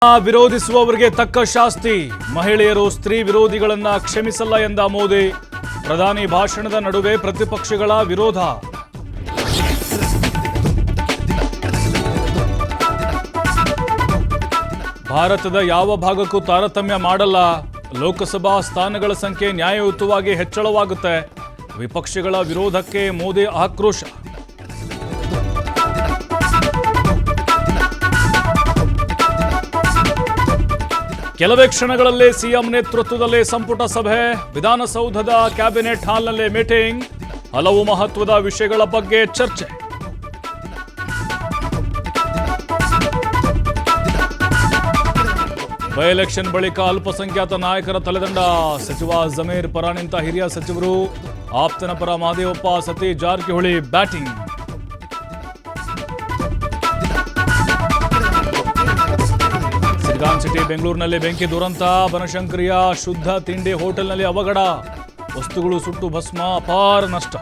ವಿರೋಧಿಸುವವರಿಗೆ ತಕ್ಕ ಶಾಸ್ತಿ, ಮಹಿಳೆಯರು ಸ್ತ್ರೀ ವಿರೋಧಿಗಳನ್ನ ಕ್ಷಮಿಸಲ್ಲ ಎಂದ ಮೋದಿ. ಪ್ರಧಾನಿ ಭಾಷಣದ ನಡುವೆ ಪ್ರತಿಪಕ್ಷಗಳ ವಿರೋಧ. ಭಾರತದ ಯಾವ ಭಾಗಕ್ಕೂ ತಾರತಮ್ಯ ಮಾಡಲ್ಲ, ಲೋಕಸಭಾ ಸ್ಥಾನಗಳ ಸಂಖ್ಯೆ ನ್ಯಾಯಯುತವಾಗಿ ಹೆಚ್ಚಳವಾಗುತ್ತೆ. ವಿಪಕ್ಷಗಳ ವಿರೋಧಕ್ಕೆ ಮೋದಿ ಆಕ್ರೋಶ. ಕೆಲವೇ ಕ್ಷಣಗಳಲ್ಲೇ ಸಿಎಂ ನೇತೃತ್ವದಲ್ಲಿ ಸಂಪುಟ ಸಭೆ, ವಿಧಾನಸೌಧದ ಕ್ಯಾಬಿನೆಟ್ ಹಾಲ್ನಲ್ಲೇ ಮೀಟಿಂಗ್, ಹಲವು ಮಹತ್ವದ ವಿಷಯಗಳ ಬಗ್ಗೆ ಚರ್ಚೆ. ಬೈ ಎಲೆಕ್ಷನ್ ಬಳಿಕ ಅಲ್ಪಸಂಖ್ಯಾತ ನಾಯಕರ ತಲೆದಂಡ, ಸಚಿವ ಜಮೀರ್ ಪರ ನಿಂತ ಹಿರಿಯ ಸಚಿವರು, ಆಪ್ತನ ಪರ Mahadevappa, Satish Jarkiholi batting. Silicon city ಬೆಂಗಳೂರಿನಲ್ಲಿ ಬೆಂಕಿ ದುರಂತ, ಬನಶಂಕರಿಯ ಶುದ್ಧ ತಿಂಡಿ ಹೋಟೆಲ್ನಲ್ಲಿ ಅವಘಡ, ವಸ್ತುಗಳು ಸುಟ್ಟು ಭಸ್ಮ, ಅಪಾರ ನಷ್ಟ.